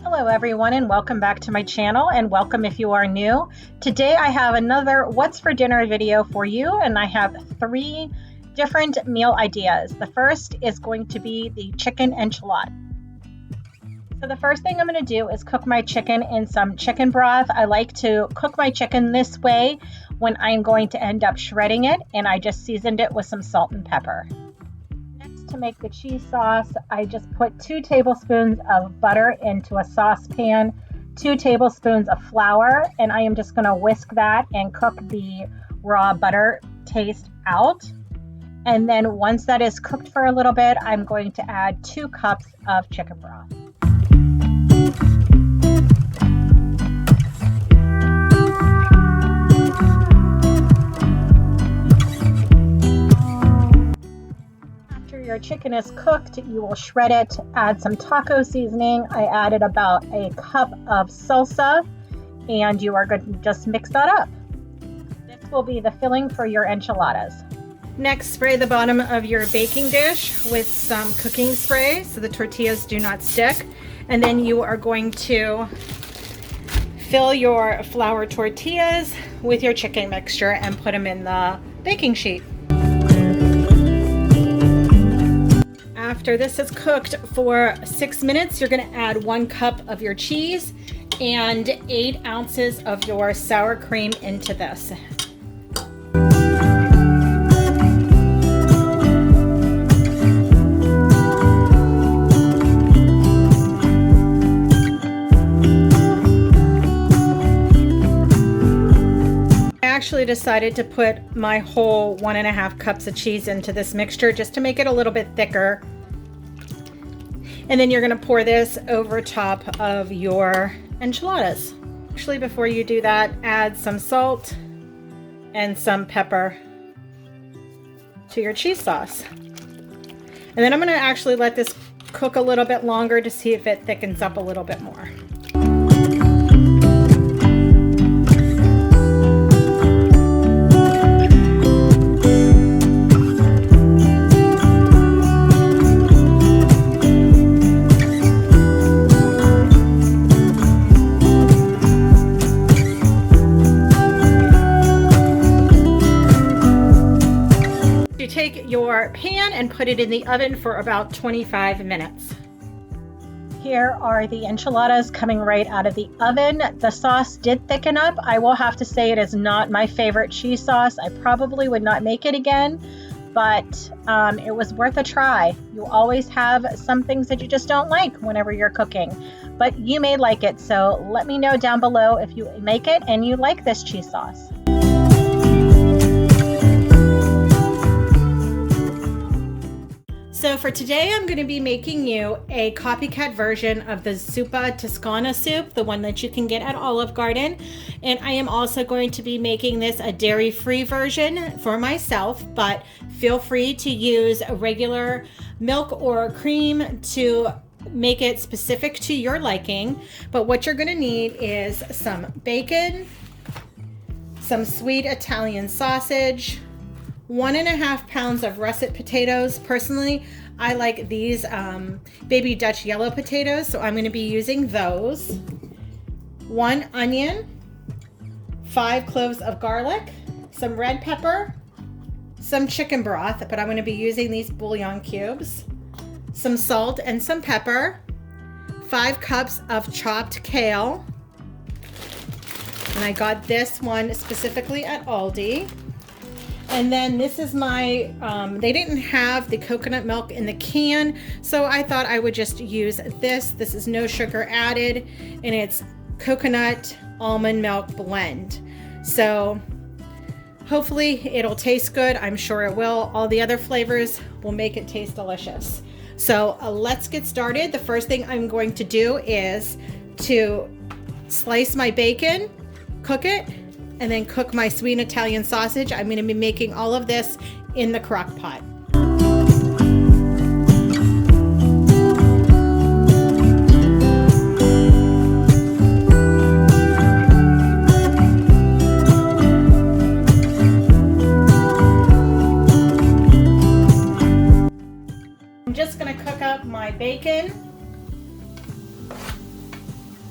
Hello everyone and welcome back to my channel, and welcome if you are new. Today I have another what's for dinner video for you, and I have 3 different meal ideas. The first is going to be the chicken enchilada. So the first thing I'm going to do is cook my chicken in some chicken broth. I like to cook my chicken this way when I'm going to end up shredding it, and I just seasoned it with some salt and pepper. To make the cheese sauce, I just put 2 tablespoons of butter into a saucepan, 2 tablespoons of flour, and I am just going to whisk that and cook the raw butter taste out. And then once that is cooked for a little bit, I'm going to add 2 cups of chicken broth. Your chicken is cooked, you will shred it, add some taco seasoning. I added about a cup of salsa, and you are going to just mix that up. This will be the filling for your enchiladas. Next, spray the bottom of your baking dish with some cooking spray so the tortillas do not stick. And then you are going to fill your flour tortillas with your chicken mixture and put them in the baking sheet. After this is cooked for 6 minutes, you're going to add 1 cup of your cheese and 8 ounces of your sour cream into this. I actually decided to put my whole 1.5 cups of cheese into this mixture just to make it a little bit thicker. And then you're going to pour this over top of your enchiladas. Actually, before you do that, add some salt and some pepper to your cheese sauce. And then I'm going to actually let this cook a little bit longer to see if it thickens up a little bit more. Take your pan and put it in the oven for about 25 minutes. Here are the enchiladas coming right out of the oven. The sauce did thicken up. I will have to say it is not my favorite cheese sauce. I probably would not make it again, but it was worth a try. You always have some things that you just don't like whenever you're cooking, but you may like it. So let me know down below if you make it and you like this cheese sauce. So for today, I'm going to be making you a copycat version of the Zuppa Toscana soup, the one that you can get at Olive Garden. And I am also going to be making this a dairy-free version for myself, but feel free to use regular milk or cream to make it specific to your liking. But what you're going to need is some bacon, some sweet Italian sausage, 1.5 pounds of russet potatoes. Personally, I like these baby Dutch yellow potatoes, so I'm going to be using those. 1 onion, 5 cloves of garlic, some red pepper, some chicken broth, but I'm going to be using these bouillon cubes, some salt and some pepper, 5 cups of chopped kale, and I got this one specifically at Aldi. And then this is my, they didn't have the coconut milk in the can, so I thought I would just use this. This is no sugar added, and it's coconut almond milk blend. So hopefully it'll taste good. I'm sure it will. All the other flavors will make it taste delicious. So let's get started. The first thing I'm going to do is to slice my bacon, cook it, and then cook my sweet Italian sausage. I'm going to be making all of this in the crock pot. I'm just going to cook up my bacon.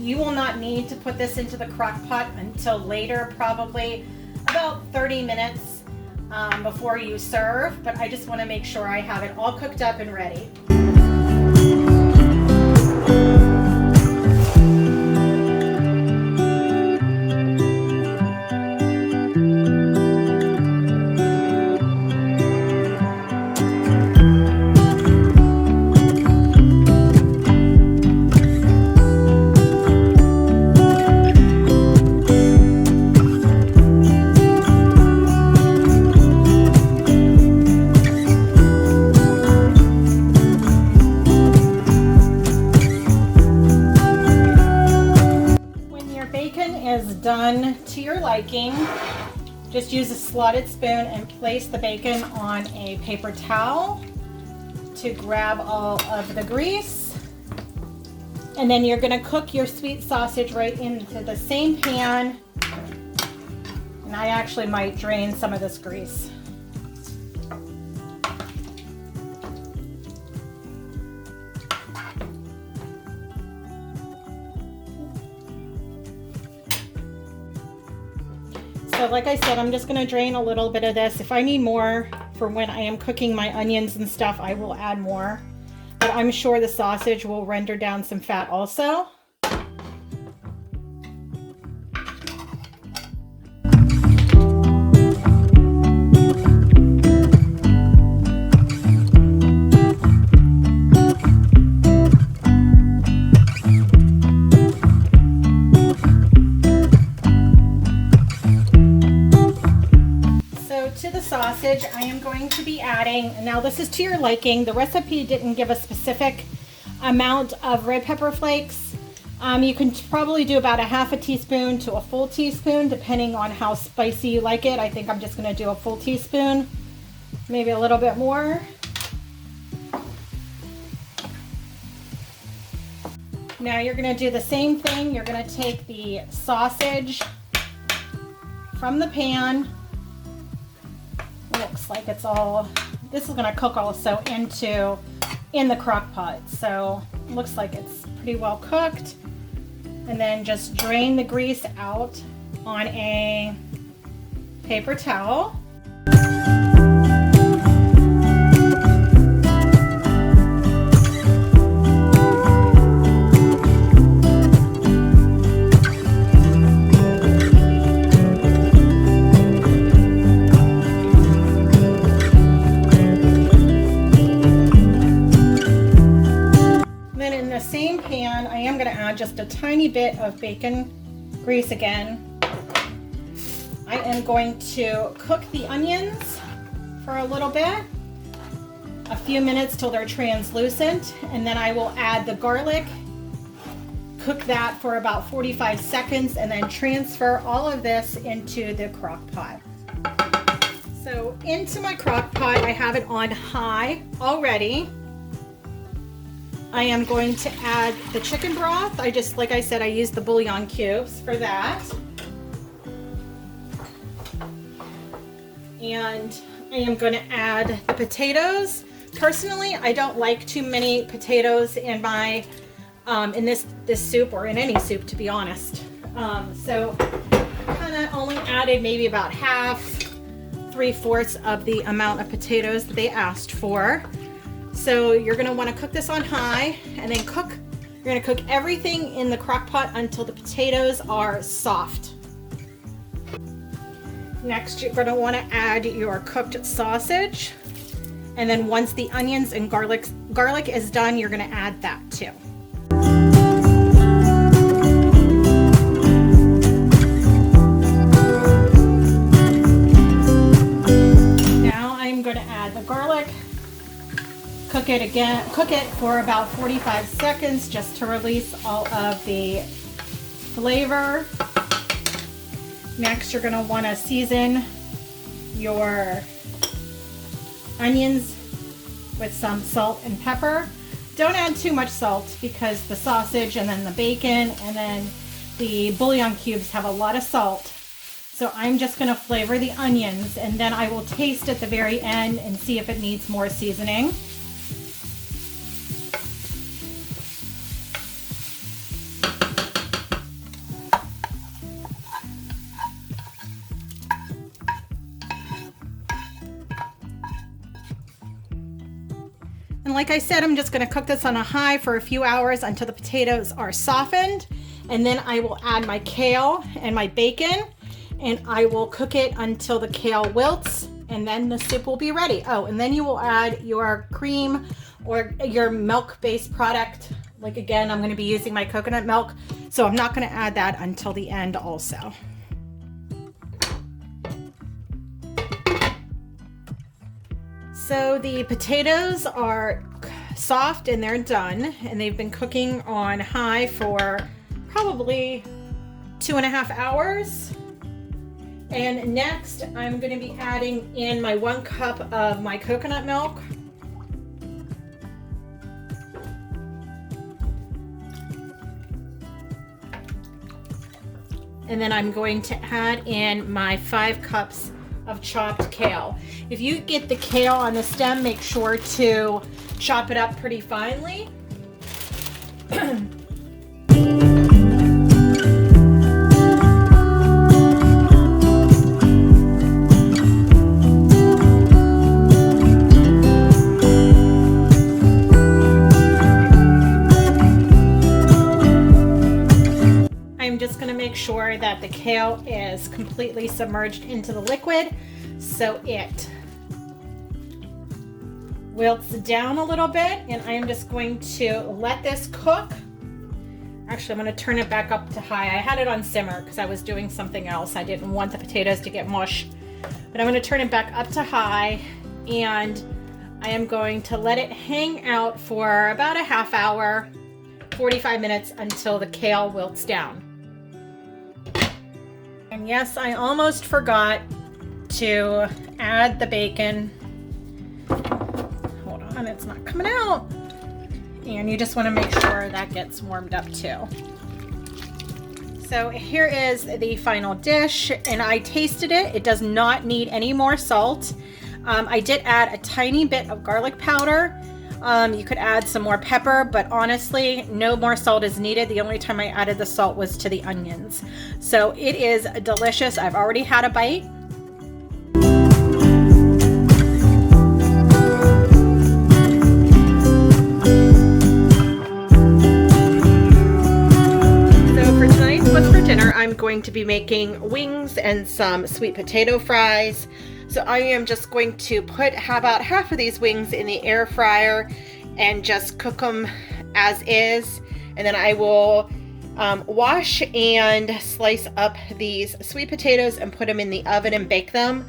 You will not need to put this into the crock pot until later, probably about 30 minutes before you serve, but I just want to make sure I have it all cooked up and ready. Is done to your liking, just use a slotted spoon and place the bacon on a paper towel to grab all of the grease, and then you're going to cook your sweet sausage right into the same pan, and I actually might drain some of this grease. So like I said, I'm just going to drain a little bit of this. If I need more for when I am cooking my onions and stuff, I will add more. But I'm sure the sausage will render down some fat also. Sausage, I am going to be adding, now this is to your liking, the recipe didn't give a specific amount of red pepper flakes. You can probably do about a half a teaspoon to a full teaspoon depending on how spicy you like it. I think I'm just going to do a full teaspoon, maybe a little bit more. Now you're going to do the same thing. You're going to take the sausage from the pan. Looks like it's all, this is going to cook also in the crock pot, so it looks like it's pretty well cooked. And then just drain the grease out on a paper towel. Same pan, I am going to add just a tiny bit of bacon grease again. I am going to cook the onions for a little bit, a few minutes till they're translucent, and then I will add the garlic, cook that for about 45 seconds, and then transfer all of this into the crock pot. So into my crock pot, I have it on high already. I am going to add the chicken broth. Like I said, I used the bouillon cubes for that. And I am going to add the potatoes. Personally, I don't like too many potatoes in my in this soup, or in any soup, to be honest. So I kind of only added maybe about half, 3/4 of the amount of potatoes that they asked for. So you're going to want to cook this on high, and then you're going to cook everything in the crock pot until the potatoes are soft. Next, you're going to want to add your cooked sausage, and then once the onions and garlic is done, you're going to add that too. Now I'm going to add the garlic. Cook it for about 45 seconds just to release all of the flavor. Next, you're going to want to season your onions with some salt and pepper. Don't add too much salt because the sausage and then the bacon and then the bouillon cubes have a lot of salt. So I'm just going to flavor the onions, and then I will taste at the very end and see if it needs more seasoning. And like I said, I'm just going to cook this on a high for a few hours until the potatoes are softened. And then I will add my kale and my bacon, and I will cook it until the kale wilts, and then the soup will be ready. Oh, and then you will add your cream or your milk-based product. Like again, I'm going to be using my coconut milk, so I'm not going to add that until the end also. So the potatoes are soft and they're done, and they've been cooking on high for probably 2.5 hours. And next I'm going to be adding in my 1 cup of my coconut milk. And then I'm going to add in my 5 cups of chopped kale. If you get the kale on the stem, make sure to chop it up pretty finely. I'm just going to make sure that the kale is completely submerged into the liquid so it wilts down a little bit, and I am just going to let this cook. Actually, I'm going to turn it back up to high. I had it on simmer because I was doing something else. I didn't want the potatoes to get mush, but I'm going to turn it back up to high, and I am going to let it hang out for about a half hour, 45 minutes, until the kale wilts down. And yes, I almost forgot to add the bacon. Hold on, it's not coming out. And you just want to make sure that gets warmed up too. So here is the final dish, and I tasted it. It does not need any more salt. I did add a tiny bit of garlic powder. You could add some more pepper, but honestly, no more salt is needed. The only time I added the salt was to the onions. So it is delicious. I've already had a bite. So for tonight's what's for dinner, I'm going to be making wings and some sweet potato fries. So I am just going to put about half of these wings in the air fryer and just cook them as is. And then I will wash and slice up these sweet potatoes and put them in the oven and bake them.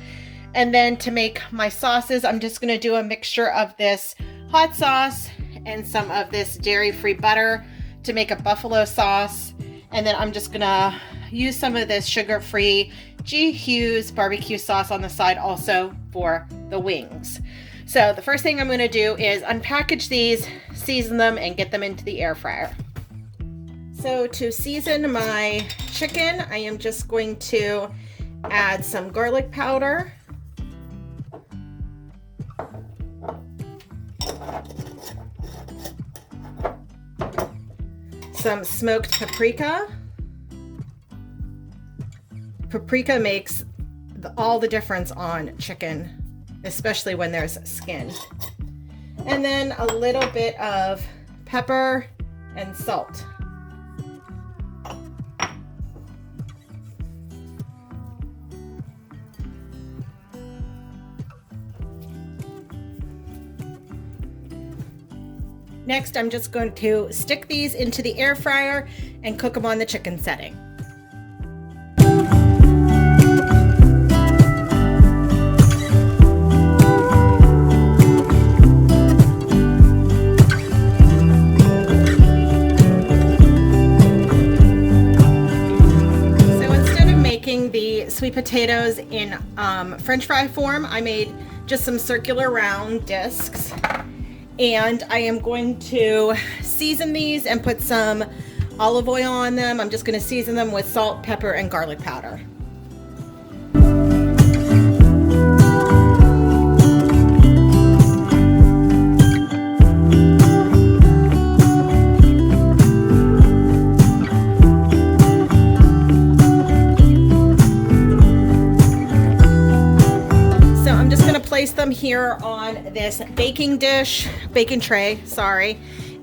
And then to make my sauces, I'm just going to do a mixture of this hot sauce and some of this dairy-free butter to make a buffalo sauce. And then I'm just going to use some of this sugar-free G. Hughes barbecue sauce on the side also for the wings. So the first thing I'm going to do is unpackage these, season them, and get them into the air fryer. So to season my chicken, I am just going to add some garlic powder, some smoked paprika. Paprika makes all the difference on chicken, especially when there's skin. And then a little bit of pepper and salt. Next, I'm just going to stick these into the air fryer and cook them on the chicken setting. Sweet potatoes in French fry form, I made just some circular round discs, and I am going to season these and put some olive oil on them. I'm just going to season them with salt, pepper, and garlic powder. place them here on this baking tray, sorry.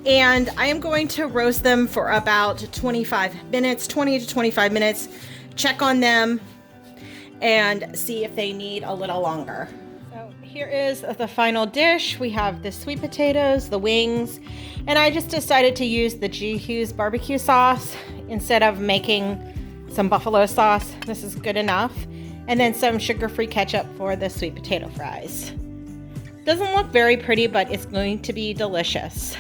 And I am going to roast them for about 25 minutes, 20 to 25 minutes. Check on them and see if they need a little longer. So here is the final dish. We have the sweet potatoes, the wings, and I just decided to use the G. Hughes barbecue sauce instead of making some buffalo sauce. This is good enough. And then some sugar-free ketchup for the sweet potato fries. Doesn't look very pretty, but it's going to be delicious.